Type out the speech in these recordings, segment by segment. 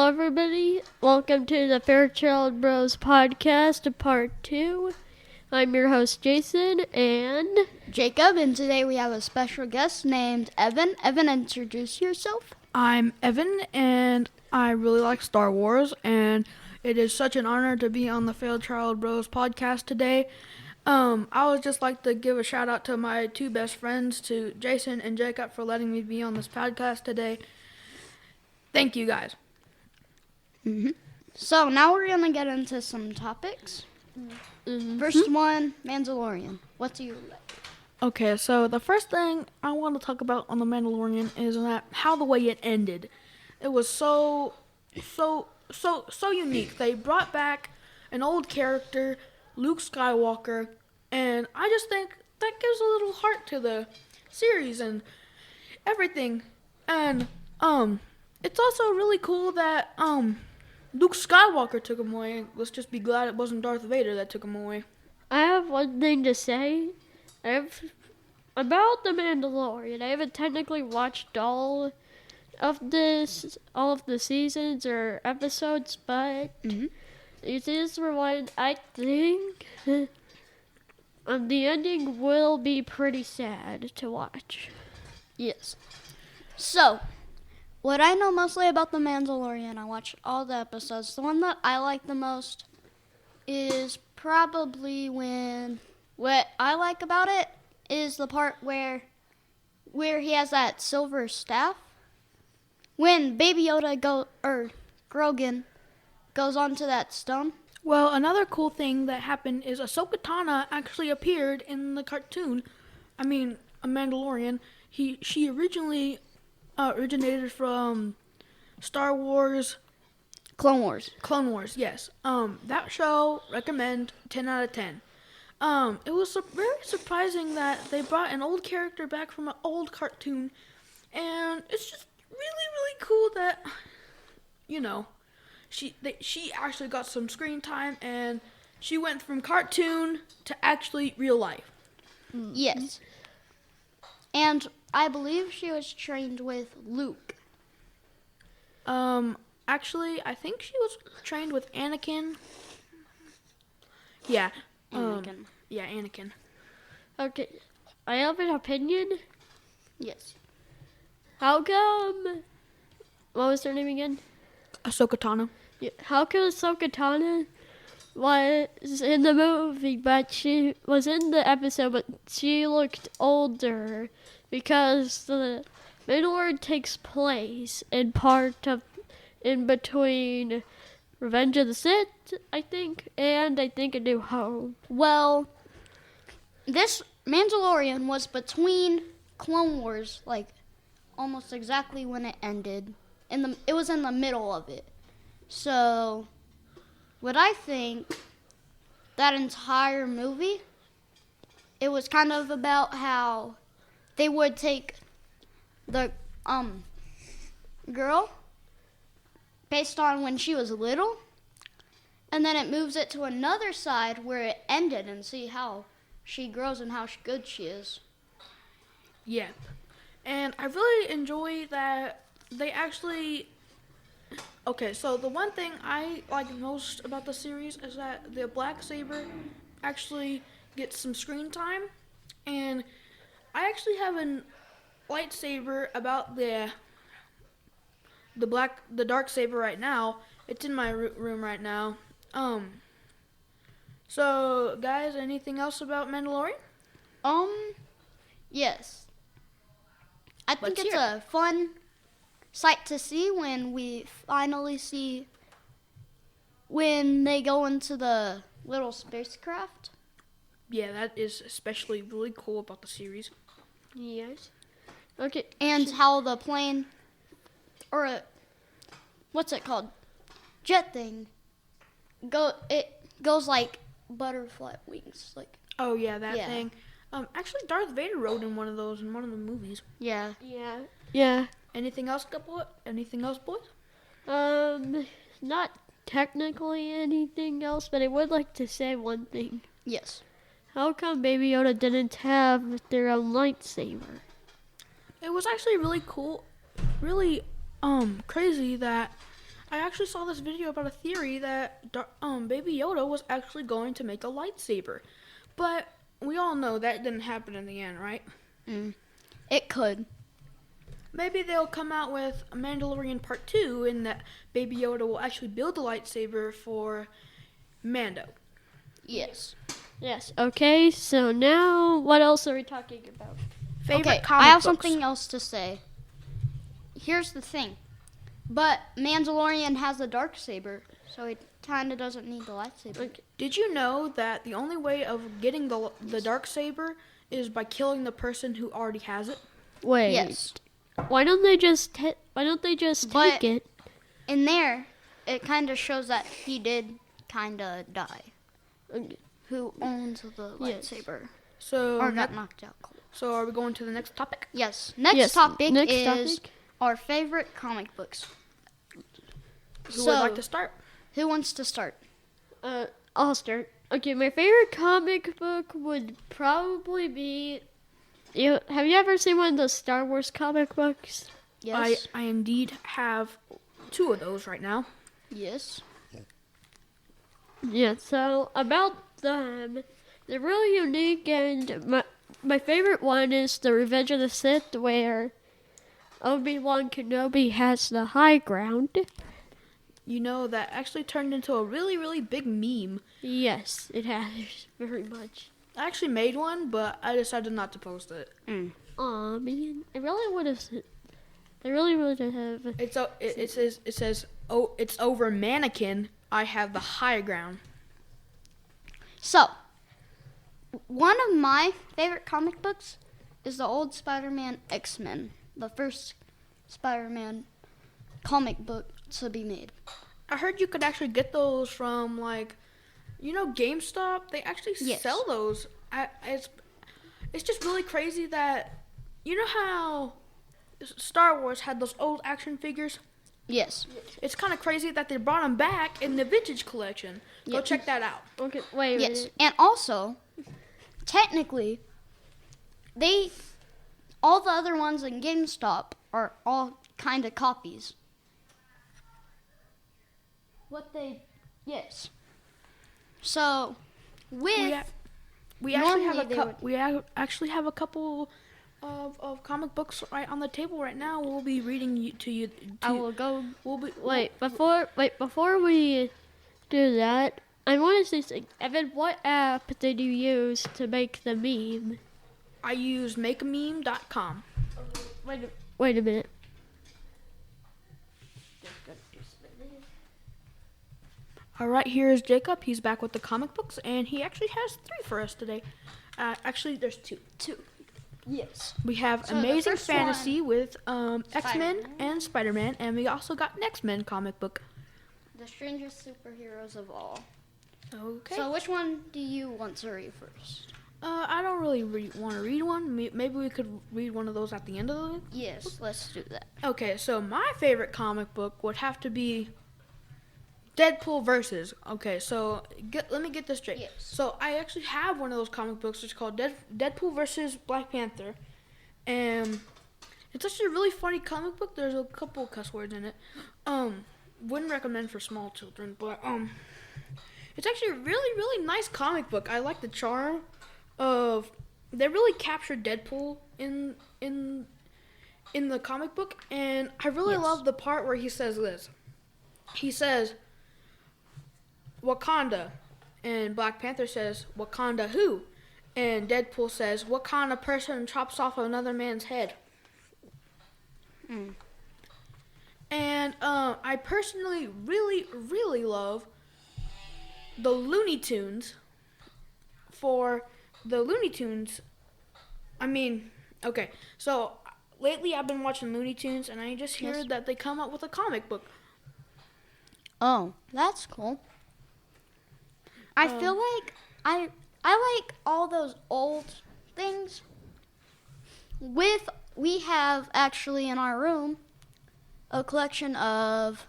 everybody. Welcome to the Fairchild Bros podcast, part 2. I'm your host, Jason, and Jacob, and today we have a special guest named Evan. Evan, introduce yourself. I'm Evan, and I really like Star Wars, and it is such an honor to be on the Fairchild Bros podcast today. I would just like to give a shout out to my two best friends, to Jason and Jacob, for letting me be on this podcast today. Thank you, guys. Mm-hmm. So now we're going to get into some topics. Mm-hmm. First one, Mandalorian. What do you like? Okay, so the first thing I want to talk about on The Mandalorian is how the way it ended. It was so unique. They brought back an old character, Luke Skywalker, and I just think that gives a little heart to the series and everything. And it's also really cool that Luke Skywalker took him away. Let's just be glad it wasn't Darth Vader that took him away. I have one thing to say. About The Mandalorian. I haven't technically watched all of the seasons or episodes, but it is for one. I think the ending will be pretty sad to watch. Yes. So, what I know mostly about The Mandalorian, I watched all the episodes. The one that I like the most is probably what I like about it is the part where he has that silver staff. When Baby Yoda Grogan goes onto that stone. Well, another cool thing that happened is Ahsoka Tano actually appeared in the cartoon. A Mandalorian. She originally originated from Star Wars. Clone Wars, yes. That show, recommend, 10 out of 10. It was very surprising that they brought an old character back from an old cartoon, and it's just really cool that, she actually got some screen time, and she went from cartoon to actually real life. Yes. And I believe she was trained with Luke. Actually, I think she was trained with Anakin. Yeah. Anakin. Yeah, Anakin. Okay, I have an opinion. Yes. How come? What was her name again? Ahsoka Tano. Yeah, how come Ahsoka Tano was in the movie, but she was in the episode, but she looked older because the Mandalorian takes place in between Revenge of the Sith, I think, and I think A New Hope. Well, this Mandalorian was between Clone Wars, like almost exactly when it ended. It was in the middle of it. So, what I think, that entire movie, it was kind of about how they would take the girl based on when she was little, and then it moves it to another side where it ended and see how she grows and how good she is. Yeah. And I really enjoy that they actually... Okay, so the one thing I like most about the series is that the black saber actually gets some screen time, and I actually have a lightsaber about the dark saber right now. It's in my room right now. So guys, anything else about Mandalorian? Yes. I think it's a fun sight to see when we finally see when they go into the little spacecraft. Yeah, that is especially really cool about the series. Yes. Okay. And how the plane, what's it called? Jet thing. It goes like butterfly wings, like. Oh yeah, that thing. Actually, Darth Vader rode in one of those in one of the movies. Yeah. Yeah. Anything else, boys? Not technically anything else, but I would like to say one thing. Yes. How come Baby Yoda didn't have their own lightsaber? It was actually really cool, really crazy that I actually saw this video about a theory that Baby Yoda was actually going to make a lightsaber, but we all know that didn't happen in the end, right? It could. Maybe they'll come out with a Mandalorian Part 2 and that Baby Yoda will actually build a lightsaber for Mando. Yes. Yes. Okay. So now, what else are we talking about? Favorite comic I have books. something else to say. Here's the thing. But Mandalorian has a dark saber, so he kind of doesn't need the lightsaber. Okay. Did you know that the only way of getting the dark saber is by killing the person who already has it? Wait. Yes. Why don't they just take it? In there, it kind of shows that he did kind of die. Okay. Who owns the Yes. lightsaber? So, Or got knocked out cold. so are we going to the next topic? Yes. Next Yes, topic next is topic. our favorite comic books. Who would like to start? Who wants to start? I'll start. Okay, my favorite comic book would probably be. Have you ever seen one of those Star Wars comic books? Yes. I indeed have 2 of those right now. Yes. Yeah. So about them, they're really unique, and my favorite one is the Revenge of the Sith, where Obi-Wan Kenobi has the high ground. You know, that actually turned into a really, really big meme. Yes, it has very much. I actually made one, but I decided not to post it. Aw, man, I really would have. I really would have. It says, oh, it's over mannequin. I have the high ground. So, one of my favorite comic books is the old Spider-Man X-Men, the first Spider-Man comic book to be made. I heard you could actually get those from, like, GameStop. They actually Yes. sell those. It's just really crazy that, you know how Star Wars had those old action figures? Yes. It's kind of crazy that they brought them back in the vintage collection. Go Yeah. check that out. Okay, wait a Yes. minute. And also, technically, all the other ones in GameStop are all kind of copies. Yes. So, with We actually have Normally actually have a couple of comic books right on the table right now. We'll be reading to you. I will go. Before we do that, I want to say something. Evan, what app did you use to make the meme? I use makeameme.com. Wait a minute. All right, here is Jacob. He's back with the comic books, and he actually has 3 for us today. Actually, there's 2. Yes. We have So the Amazing first Fantasy with X-Men Spider-Man. and Spider-Man, and we also got an X-Men comic book. The strangest superheroes of all. Okay. So, which one do you want to read first? I don't really want to read one. Maybe we could read one of those at the end of the. Yes, let's do that. Okay, so my favorite comic book would have to be Deadpool versus. Okay, so let me get this straight. Yes. So I actually have one of those comic books. It's called Deadpool versus Black Panther, and it's actually a really funny comic book. There's a couple cuss words in it. Wouldn't recommend for small children, but it's actually a really, really nice comic book. I like the charm of they really captured Deadpool in the comic book, and I really Yes. love the part where he says this. He says Wakanda, and Black Panther says Wakanda who, and Deadpool says what kind of person chops off another man's head. And I personally really, really love the Looney Tunes. For the Looney Tunes, okay, so lately I've been watching Looney Tunes, and I just hear Yes. that they come up with a comic book. Oh, that's cool. I feel like I like all those old things. We have actually in our room a collection of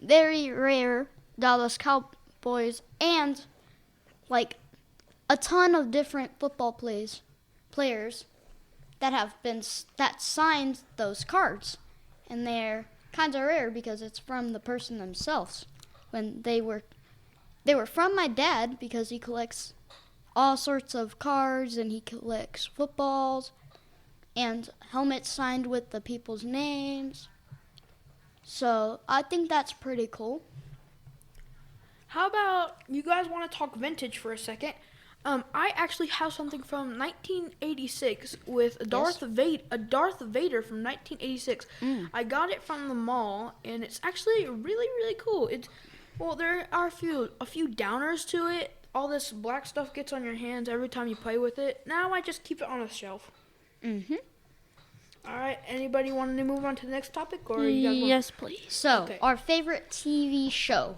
very rare Dallas Cowboys and like a ton of different football players that have been that signed those cards, and they're kind of rare because it's from the person themselves. When they were from my dad because he collects all sorts of cards and he collects footballs and helmets signed with the people's names. So I think that's pretty cool. How about you guys want to talk vintage for a second? I actually have something from 1986 with a Darth Vader from 1986. I got it from the mall, and it's actually really, really cool. There are a few downers to it. All this black stuff gets on your hands every time you play with it. Now I just keep it on a shelf. Mm-hmm. All right. Anybody want to move on to the next topic, or you guys want? Yes, please. So, Okay. our favorite TV show.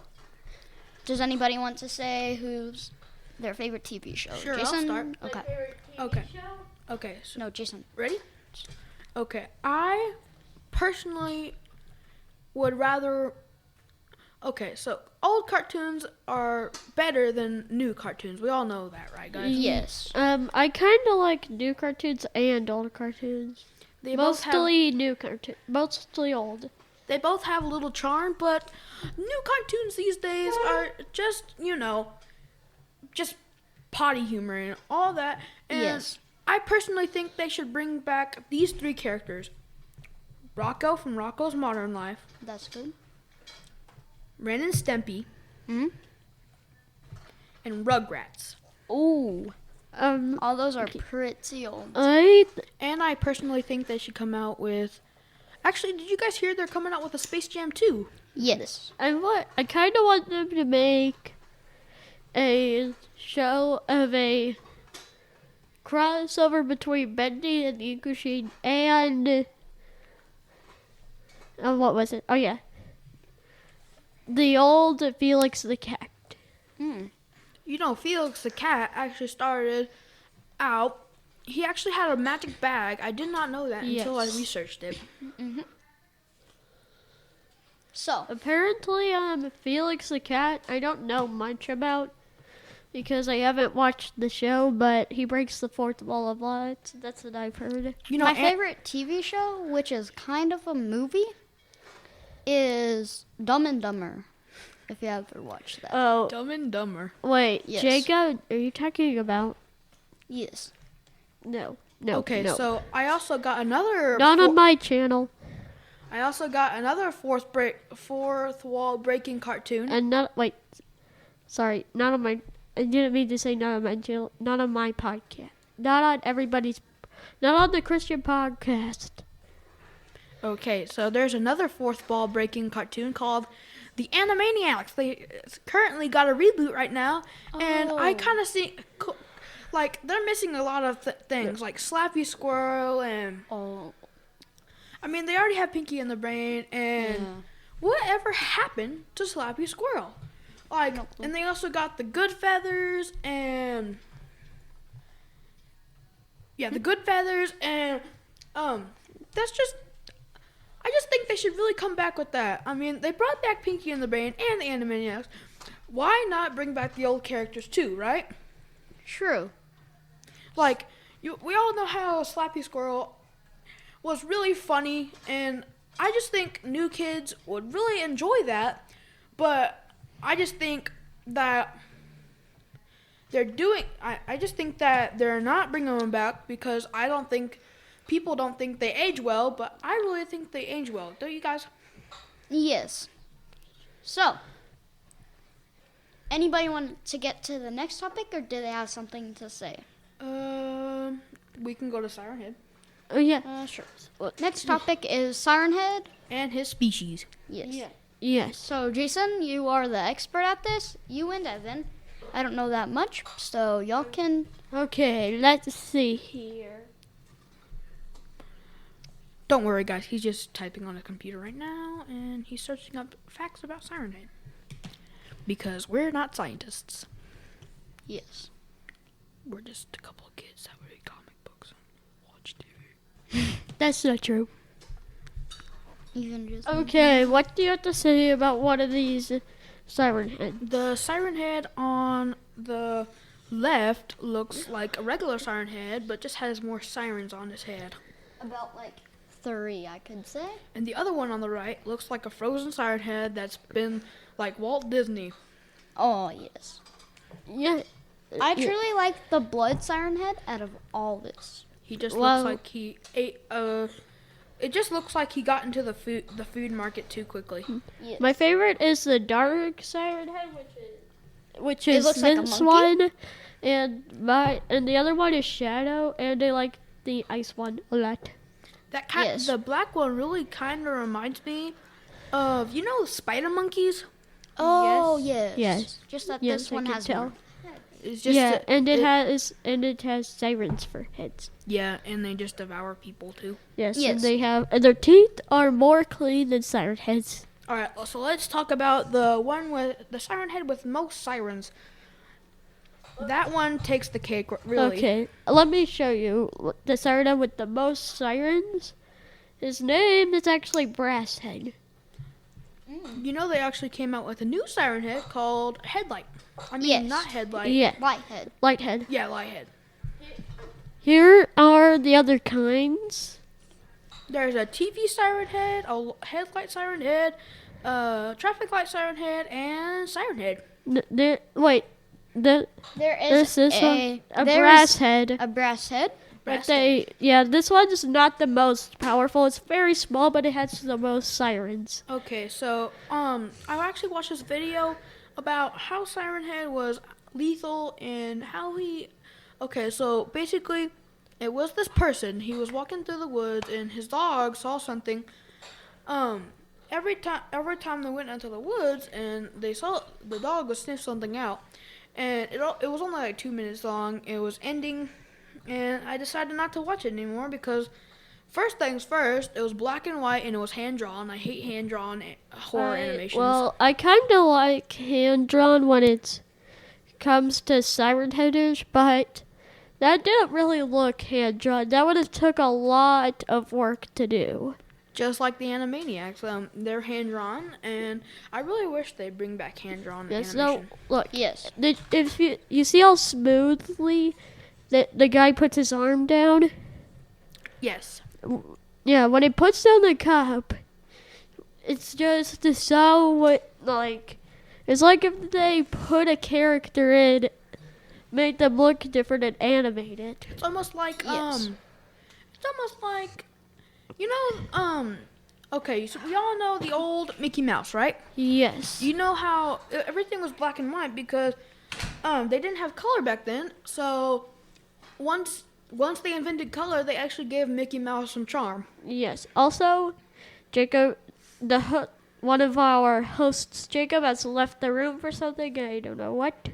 Does anybody want to say who's their favorite TV show? Sure, I'll Jason? start. Okay. Okay. So No, Jason. ready? Okay. I personally would rather. Okay, so old cartoons are better than new cartoons. We all know that, right, guys? Yes. I kind of like new cartoons and old cartoons. They both have Mostly new cartoons. Mostly old. They both have a little charm, but new cartoons these days are just, just potty humor and all that. And Yes. I personally think they should bring back these three characters. Rocco from Rocco's Modern Life, That's good. Ren and Stimpy, Hmm? and Rugrats. Ooh. Um, All those are pretty old. And I personally think they should come out with... Actually, did you guys hear they're coming out with a Space Jam 2? Yes. I kind of want them to make a show of a crossover between Bendy and the Ink Machine and what was it? Oh yeah, the old Felix the Cat. Hmm. Felix the Cat actually started out... He actually had a magic bag. I did not know that until I Yes. researched it. Mm-hmm. So, Apparently, Felix the Cat, I don't know much about because I haven't watched the show, but he breaks the fourth wall a lot. That's what I've heard. my favorite TV show, which is kind of a movie, is Dumb and Dumber. If you ever watched that. Oh, Dumb and Dumber. wait, Yes. Jacob, are you talking about? Yes. No, Okay, no. so I also got another... Not on my channel. I also got another fourth wall breaking cartoon. And sorry, not on my. I didn't mean to say not on my channel. Not on my podcast. Not on the Christian podcast. Okay, so there's another fourth wall breaking cartoon called The Animaniacs. They currently got a reboot right now, and I Oh. kind of see they're missing a lot of things like Slappy Squirrel and Oh. I mean they already have Pinky and the Brain and whatever happened to Slappy Squirrel? And they also got the Good Feathers and the Good Feathers and that's just. I just think they should really come back with that. I mean, they brought back Pinky and the Brain and the Animaniacs. Why not bring back the old characters too, right? True. We all know how Slappy Squirrel was really funny, and I just think new kids would really enjoy that. But I just think that I just think that they're not bringing them back because people don't think they age well, but I really think they age well. Don't you guys? Yes. So, anybody want to get to the next topic, or do they have something to say? We can go to Siren Head. Oh yeah. Sure. Next topic is Siren Head. And his species. Yes. Yes. So, Jason, you are the expert at this. You and Evan. I don't know that much, so y'all can... Okay. Let's see here. Don't worry, guys. He's just typing on a computer right now, and he's searching up facts about Siren Head. Because we're not scientists. Yes. We're just a couple of kids that read comic books and watch TV. That's not true. Even just... Okay. What do you have to say about one of these Siren Heads? The Siren Head on the left looks like a regular Siren Head, but just has more sirens on his head. About, 3, I could say. And the other one on the right looks like a frozen siren head that's been like Walt Disney. Oh, yes. Yeah. I yeah. truly like the blood siren head out of all this. He just Well- looks like he ate. It just looks like he got into the food market too quickly. Yes. My favorite is the dark siren head, which It is looks like a this monkey? one, and the other one is Shadow, and I like the ice one a lot. Yes. The black one really kind of reminds me of spider monkeys. Oh, yes. Yes. Just that Yes, this I one can has tell. more. It's just Yeah, and it has sirens for heads. yeah, and they just devour people too. Yes, Yes. and their teeth are more clean than siren heads. All right, so let's talk about the one with the siren head with most sirens. That one takes the cake, really. Okay, let me show you the siren head with the most sirens. His name is actually Brass Head. You know they actually came out with a new siren head called Headlight. I mean, Yes. not Headlight. Yeah, Whitehead. Lighthead. Yeah, Lighthead. Here are the other kinds. There's a TV siren head, a headlight siren head, traffic light siren head, and siren head. Wait, There there's is this one, a there brass is head. a brass head. But this one's not the most powerful. It's very small, but it has the most sirens. Okay, so I actually watched this video about how Siren Head was lethal and how he. Okay, so basically, it was this person. He was walking through the woods and his dog saw something. Every time they went into the woods and they saw the dog was sniff something out, and it was only like 2 minutes long. It was ending. And I decided not to watch it anymore because, first things first, it was black and white and it was hand drawn. I hate hand drawn horror animations. Well, I kind of like hand drawn when it comes to siren headish, but that didn't really look hand drawn. That would have took a lot of work to do. Just like the Animaniacs, they're hand drawn, and I really wish they'd bring back hand drawn Yes. animation. So look, Yes. if you see how smoothly the guy puts his arm down. Yes. Yeah, when he puts down the cup, it's just so like it's like if they put a character in, make them look different and animate it. It's almost like Yes. it's almost like okay, so we all know the old Mickey Mouse, right? Yes. You know how everything was black and white because they didn't have color back then. So once they invented color, they actually gave Mickey Mouse some charm. Yes. Also, Jacob, one of our hosts, Jacob, has left the room for something. I don't know what.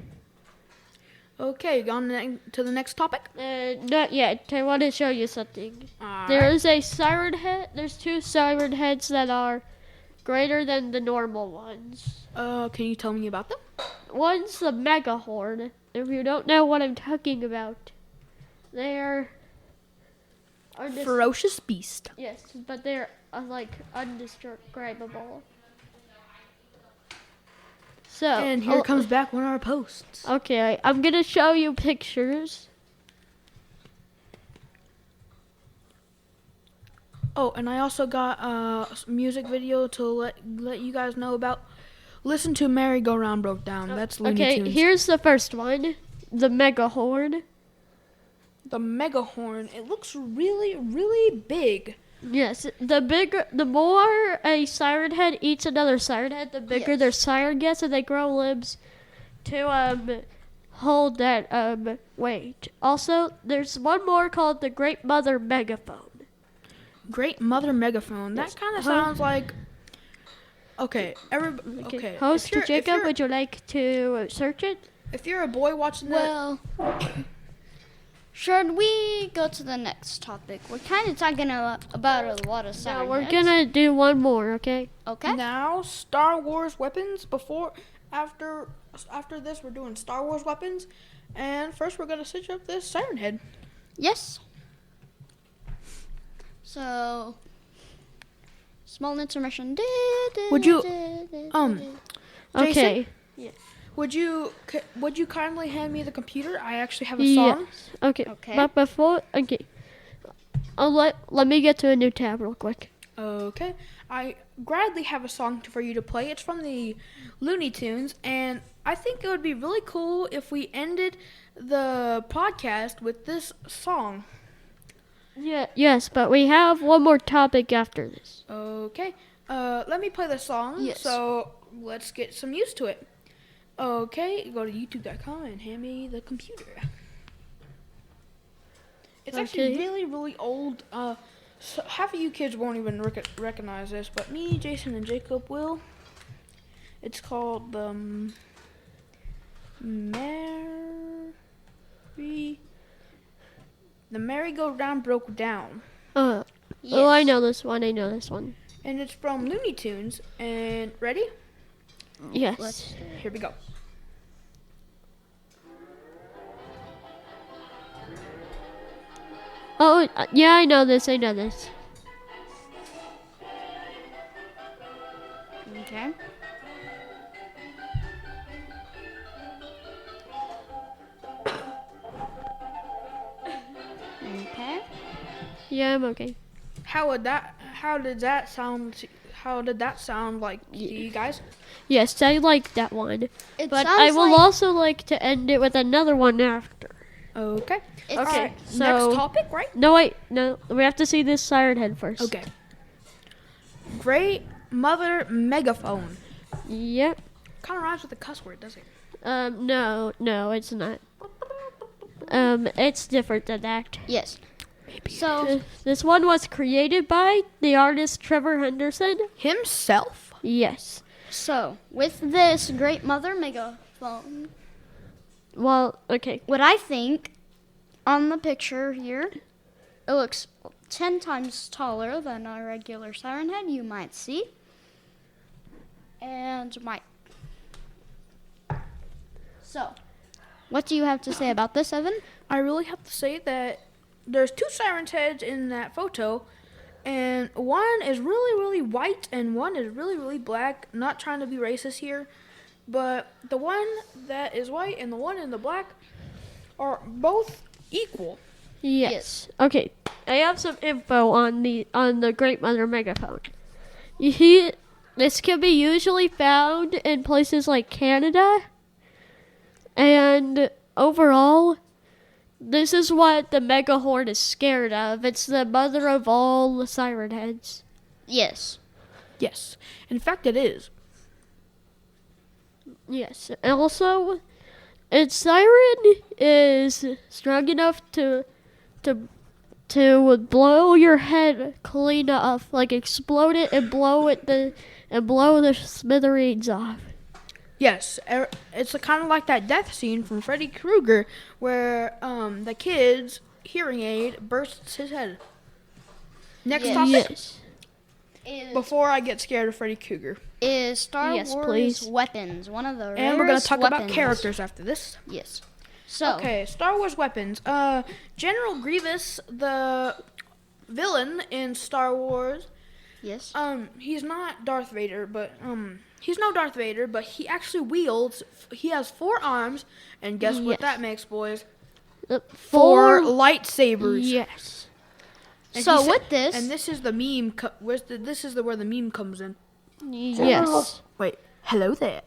Okay, on to the next topic. Not yet. I want to show you something. Alright. There is a siren head. There's 2 siren heads that are greater than the normal ones. Can you tell me about them? One's the mega horn. If you don't know what I'm talking about, they're Ferocious beast. yes, but they're like undescribable. So And here comes back one of our posts. Okay, I'm gonna show you pictures. Oh, and I also got a music video to let you guys know about. Listen to Merry Go Round Broke Down. That's Looney Okay, Tunes. here's the first one, the mega horn. The mega horn. It looks really, really big. Yes, the more a siren head eats another siren head, the bigger Yes. their siren gets, and they grow limbs to hold that weight. Also, there's one more called the Great Mother Megaphone. Great Mother Megaphone. That Yes. kind of sounds like. Okay, okay. Host If you're- if Jacob, you're- would you like to search it? If you're a boy watching that, Well, should we go to the next topic? We're kind of talking about a lot of No, siren we're heads. gonna do one more, okay? Okay. now Star Wars weapons. After this, we're doing Star Wars weapons, and first we're gonna switch up this siren head. Yes. So, small intermission. Would you, Okay. Would you kindly hand me the computer? I actually have a song. Yes. Okay. Okay. But before, okay. let me get to a new tab real quick. Okay. I gladly have a song for you to play. It's from the Looney Tunes, and I think it would be really cool if we ended the podcast with this song. Yeah, yes, but we have one more topic after this. Okay. Let me play the song. Yes. So let's get some used to it. Okay, go to youtube.com and hand me the computer. It's actually Okay. really, really old. So half of you kids won't even recognize this, but me, Jason, and Jacob will. It's called the merry-go-round broke down. Oh, Yes. I know this one. I know this one. And it's from Looney Tunes. And ready? Yes. Let's- Here we go. Oh, yeah, I know this. I know this. Okay. Okay. Yeah, I'm okay. How did that sound like to you guys? Yes, I like that one. It But sounds I will like, also like to end it with another one after. Okay. it's, Okay. Alright, So- next topic, right? No, wait. No, we have to see this siren head first. Okay. Great Mother Megaphone. Yep. Kind of rhymes with a cuss word, does it? No, it's not. It's different than that. yes. So, This one was created by the artist Trevor Henderson. Himself? Yes. with this great mother megaphone, Well, okay. what I think on the picture here, it looks 10 times taller than a regular siren head you might see. And So, what do you have to say about this, Evan? I really have to say that there's two siren's heads in that photo, and one is really, really white and one is really, really black. Not trying to be racist here, but the one that is white and the one in the black are both equal. Yes. Okay. I have some info on the Great Mother Megaphone. This can be usually found in places like Canada, and overall, this is what the megahorn is scared of. It's the mother of all the siren heads. Yes. Yes, in fact, it is. Yes. And also, its siren is strong enough to blow your head clean off, like explode it and blow the smithereens off. Yes, it's kind of like that death scene from Freddy Krueger where the kid's hearing aid bursts his head. Next Yes. topic. Yes. Before I get scared of Freddy Krueger. Is Star Yes, Wars please. weapons one of the rarest And we're going to talk about weapons. characters after this. Yes. So, Okay, Star Wars weapons. General Grievous, the villain in Star Wars, yes. he's not Darth Vader, but he's no Darth Vader, but he actually he has 4 arms, and guess what Yes. that makes, boys? Four 4 lightsabers. Yes. And So he said- with this, and this is the meme. This is where the meme comes in. Yes. Wait, hello there.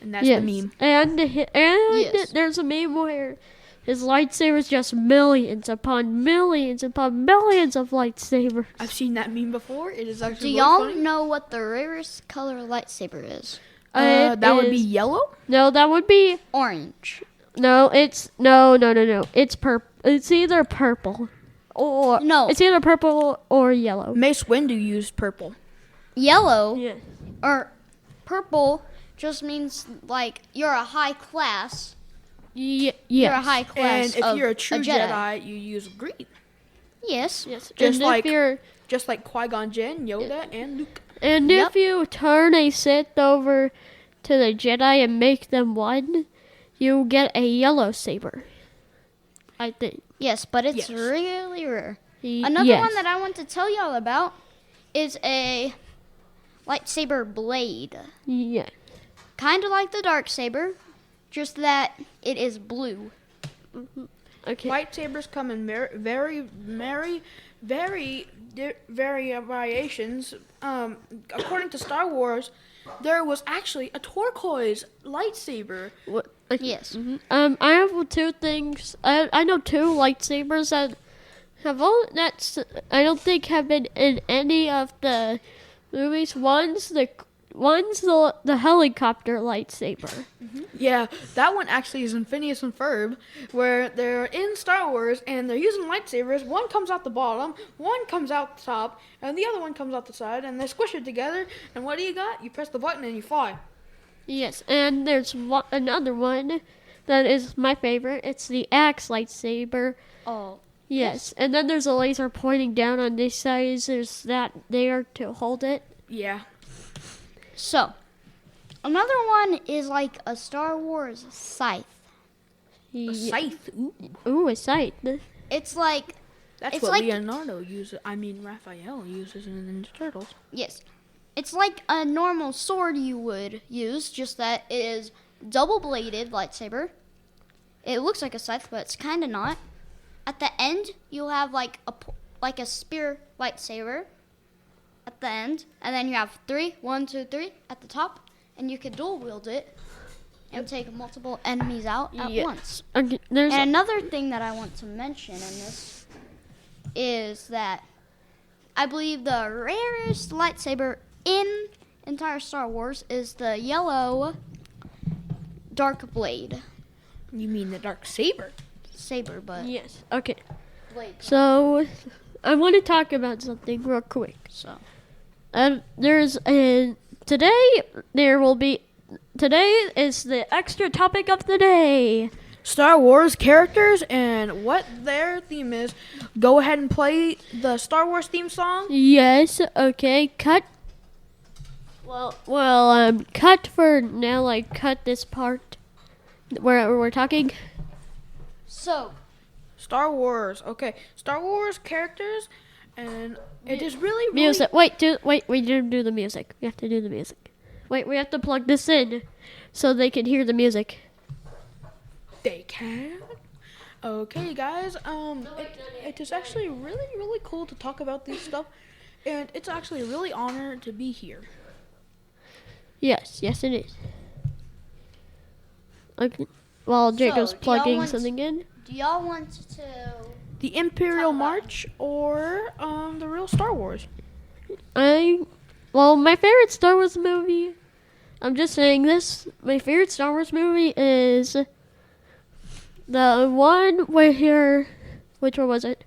And that's Yes. the meme. And Yes. there's a meme where his lightsaber is just millions upon millions upon millions of lightsabers. I've seen that meme before. It is do actually really y'all funny. know what the rarest color lightsaber is? That would be is- yellow. No, that would be Orange. no. It's no. It's purple. It's either purple or No. It's either purple or yellow. Mace Windu used purple. Yellow Yeah. or purple just means like you're a high class. Yes. You're a high class And if of you're a true Jedi. Jedi, you use green. Yes. Yes. Just and like- if you're Just like Qui-Gon Jinn, Yoda, and Luke. and Yep. if you turn a Sith over to the Jedi and make them one, you get a yellow saber. I think. Yes, but it's Yes. really rare. Another one that I want to tell y'all about is a lightsaber blade. Yeah. Kind of like the dark saber, just that it is blue. Okay. Lightsabers come in very variations. According to Star Wars, there was actually a turquoise lightsaber. What? Yes. I have two things. I know two lightsabers that have all that's I don't think have been in any of the movies. One's the helicopter lightsaber. Yeah, that one actually is in Phineas and Ferb, where they're in Star Wars and they're using lightsabers. One comes out the bottom, one comes out the top, and the other one comes out the side, and they squish it together. And what do you got? You press the button and you fly. Yes, and there's another one that is my favorite. It's the axe lightsaber. Oh. Yes, and then there's a laser pointing down on these sides. There's that there to hold it. Yeah. So, another one is like a Star Wars scythe. A scythe. Ooh, a scythe. It's like That's It's what like- Raphael uses in Ninja Turtles. yes, it's like a normal sword you would use, just that it is double-bladed lightsaber. It looks like a scythe, but it's kind of not. At the end, you'll have like a spear lightsaber at the end, and then you have 1, 2, 3 at the top, and you can dual wield it and take multiple enemies out at Yeah. once. Okay, there's And another thing that I want to mention in this is that I believe the rarest lightsaber in entire Star Wars is the yellow dark blade You mean the dark saber? saber, but yes. Okay, blade. so I want to talk about something real quick. So There's a today is the extra topic of the day. Star Wars characters and what their theme is. Go ahead and play the Star Wars theme song. Yes. Okay. Cut. Cut for now. Like, cut this part where we're talking. so Star Wars. Okay. Star Wars characters and it is really Music. Wait. We didn't do the music. We have to do the music. Wait. We have to plug this in so they can hear the music. They can. Okay, guys. It is actually really cool to talk about this stuff, and it's actually a really honor to be here. Yes. Yes, it is. Okay. While Jacob's do y'all plugging want- something in. do y'all want to? The Imperial Talk about March or the real Star Wars. My favorite Star Wars movie. I'm just saying this. My favorite Star Wars movie is the one where which one was it?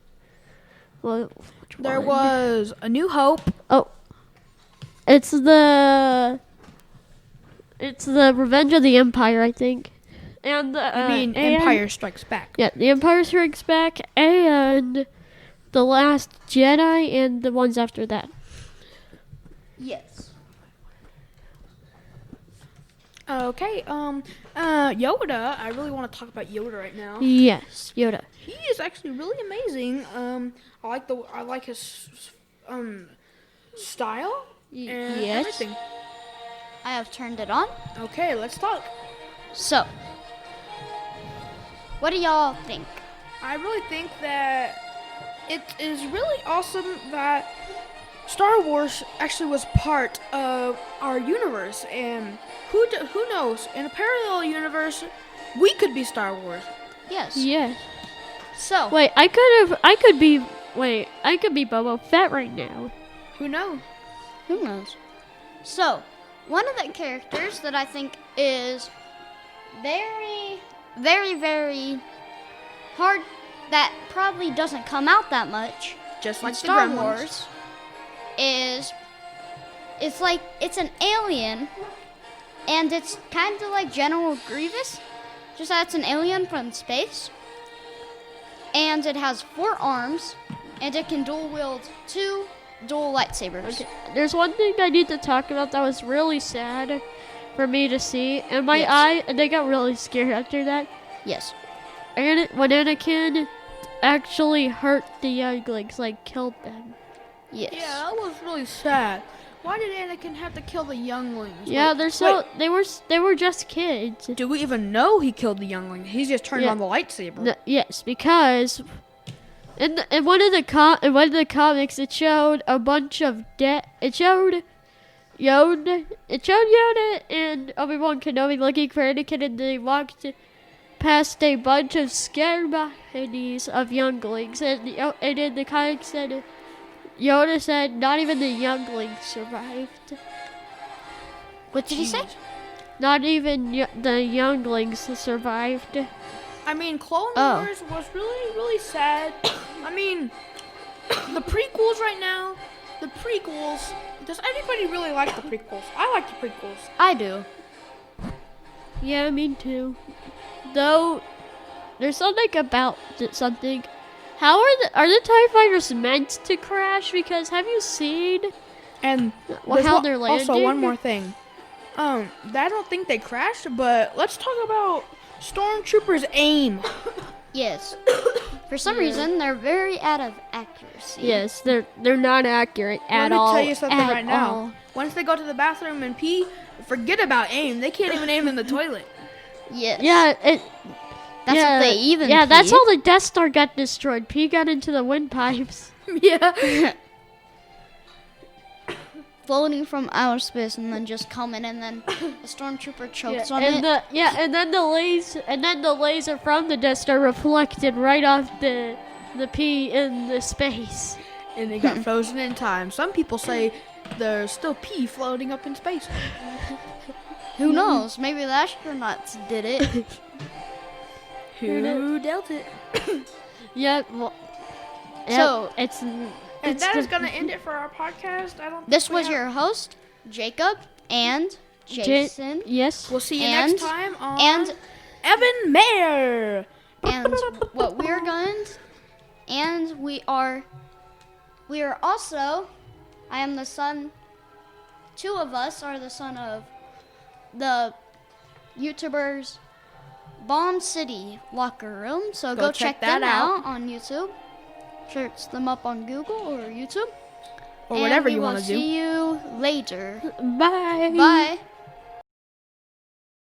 Well, which There one? was A New Hope. Oh, it's the Revenge of the Empire, I think. And You mean Empire Strikes Back? Yeah, the Empire Strikes Back and the Last Jedi and the ones after that. Yes. Okay. Yoda. I really want to talk about Yoda right now. Yes, Yoda. He is actually really amazing. I like his style and yes. everything. I have turned it on. Okay, let's talk. So, what do y'all think? I really think that it is really awesome that Star Wars actually was part of our universe, and who knows? In a parallel universe, we could be Star Wars. Yes. Yes. So, Wait, I could be Boba Fett right now. Who knows? who knows? So, one of the characters that I think is very, very, very hard, that probably doesn't come out that much Just in like Star the Gremlins. Wars, it's an alien, and it's kind of like General Grievous, just that it's an alien from space, and it has 4 arms, and it can dual wield 2 dual lightsabers. Okay. There's one thing I need to talk about that was really sad for me to see, and they got really scared after that. Yes. And when Anakin actually hurt the younglings, like killed them. Yes. Yeah, that was really sad. Why did Anakin have to kill the younglings? Yeah, Wait, they were just kids. do we even know he killed the younglings? He's just turned Yeah. on the lightsaber. Yes, because in one of the comics it showed a bunch of it showed Yoda and Obi-Wan Kenobi looking for Anakin, and they walked past a bunch of scared bodies of younglings, and in the comic said Yoda said not even the younglings survived. What did he say? Not even the younglings survived. I mean, Clone Oh. Wars was really, really sad. I mean, the prequels right now, does anybody really like the prequels? I like the prequels. I do. Yeah, me too. Though there's something about something. How are the TIE fighters meant to crash? Because have you seen And how they're landing? Also, one more thing. I don't think they crashed, but let's talk about Stormtroopers' aim. Yes. For some reason, they're very out of accuracy. Yes, they're not accurate at Let me all. tell you something at right now. all. Once they go to the bathroom and pee, forget about aim. They can't even aim in the toilet. Yes. Yeah, That's yeah, what they even. Yeah, that's pee. how the Death Star got destroyed. P got into the windpipes. Yeah. Floating from outer space and then just coming, and then the stormtrooper chokes on and it. and then the laser from the Death Star reflected right off the pee in the space. And they got frozen in time. Some people say there's still pee floating up in space. Who knows? Maybe the astronauts did it. Who dealt it? Yeah, well, So- it's And that is going to end it for our podcast. I don't. This think we was have- your host, Jacob, and Jason, yes. We'll see you and- next time on and Evan Mayer. and what we're going to, and we are also, I am the son, two of us are the son of the YouTubers Bomb City Locker Room, so go check them out on YouTube. Search them up on Google or YouTube. Or whatever you want want to do. See you later. Bye. Bye.